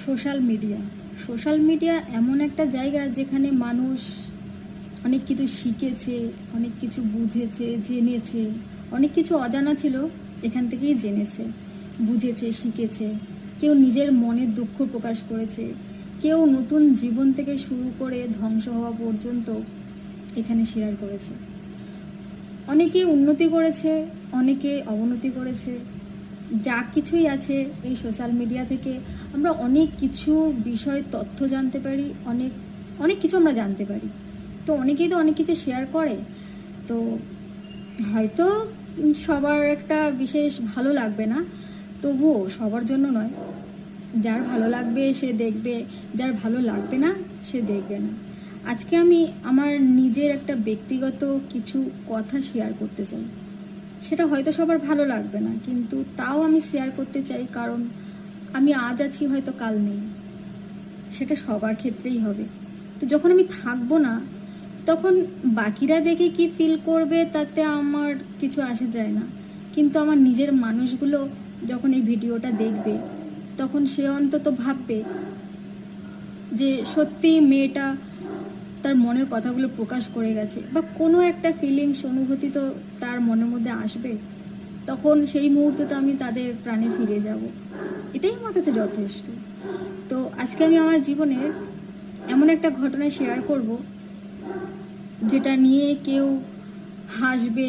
Social media এমন একটা জায়গা যেখানে মানুষ অনেক কিছু শিখেছে, অনেক কিছু বুঝেছে, জেনেছে। অনেক কিছু অজানা ছিল, এখান থেকেই জেনেছে, বুঝেছে, শিখেছে। কেউ নিজের মনের দুঃখ প্রকাশ করেছে, কেউ নতুন জীবন থেকে শুরু করে ধ্বংস হওয়া পর্যন্ত এখানে শেয়ার করেছে। অনেকে উন্নতি করেছে, অনেকে অবনতি করেছে। যা কিছুই আছে এই সোশ্যাল মিডিয়া থেকে আমরা অনেক কিছু বিষয় তথ্য জানতে পারি, অনেক অনেক কিছু আমরা জানতে পারি। তো অনেকেই তো অনেক কিছু শেয়ার করে, তো হয়তো সবার একটা বিশেষ ভালো লাগবে না, তবুও সবার জন্য নয়। যার ভালো লাগবে সে দেখবে, যার ভালো লাগবে না সে দেখবে না। আজকে আমি আমার নিজের একটা ব্যক্তিগত কিছু কথা শেয়ার করতে চাই। সেটা হয়তো সবার ভালো লাগবে না, কিন্তু তাও আমি শেয়ার করতে চাই, কারণ আমি আজ আছি, হয়তো কাল নেই। সেটা সবার ক্ষেত্রেই হবে। তো যখন আমি থাকবো না, তখন বাকিরা দেখে কি ফিল করবে তাতে আমার কিছু আসে যায় না, কিন্তু আমার নিজের মানুষগুলো যখন এই ভিডিওটা দেখবে, তখন সে অন্তত ভাববে যে সত্যি মেয়েটা তার মনের কথাগুলো প্রকাশ করে গেছে, বা কোনো একটা ফিলিংস, অনুভূতি তো তার মনের মধ্যে আসবে। তখন সেই মুহূর্তে তো আমি তাদের প্রাণে ফিরে যাব। এটাই আমার কাছে যথেষ্ট। তো আজকে আমি আমার জীবনের এমন একটা ঘটনা শেয়ার করব, যেটা নিয়ে কেউ হাসবে,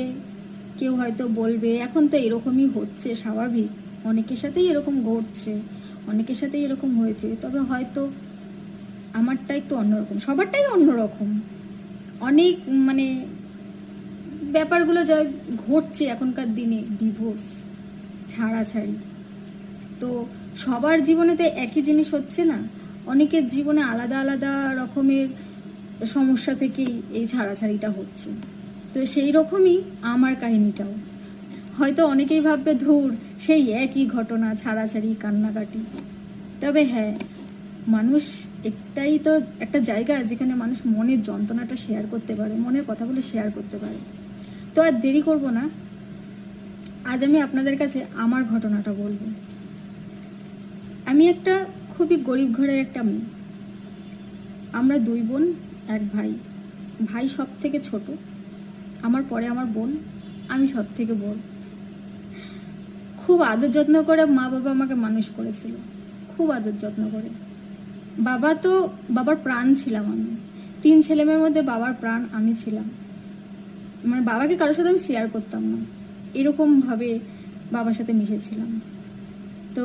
কেউ হয়তো বলবে এখন তো এরকমই হচ্ছে, স্বাভাবিক, অনেকের সাথেই এরকম ঘটছে, অনেকের সাথেই এরকম হয়েছে। তবে হয়তো আমারটা একটু অন্যরকম, সবারটাই অন্যরকম। অনেক ব্যাপারগুলো যা ঘটছে এখনকার দিনে, ডিভোর্স, ছাড়াছাড়ি, তো সবার জীবনে তো একই জিনিস হচ্ছে না। অনেকের জীবনে আলাদা আলাদা রকমের সমস্যা থেকেই এই ছাড়াছাড়িটা হচ্ছে। তো সেই রকমই আমার কাহিনীটাও। হয়তো অনেকেই ভাববে ধুর, সেই একই ঘটনা, ছাড়াছাড়ি, কান্নাকাটি। তবে হ্যাঁ, মানুষ একটাই তো একটা জায়গা যেখানে মানুষ মনের যন্ত্রণাটা শেয়ার করতে পারে, মনের কথাগুলো শেয়ার করতে পারে। তো আর দেরি করব না, আজ আমি আপনাদের কাছে আমার ঘটনাটা বলবো। আমি একটা খুবই গরিব ঘরের একটা মেয়ে। আমরা 2 বোন, 1 ভাই। ভাই সব থেকে ছোট, আমার পরে আমার বোন, আমি সব থেকে বড়। খুব আদর যত্ন করে মা বাবা আমাকে মানুষ করেছিল, খুব আদর যত্ন করে। বাবার প্রাণ ছিলাম আমি। 3 ছেলেমেয়ের মধ্যে বাবার প্রাণ আমি ছিলাম। বাবাকে কারোর সাথে আমি শেয়ার করতাম না, এরকমভাবে বাবার সাথে মিশেছিলাম। তো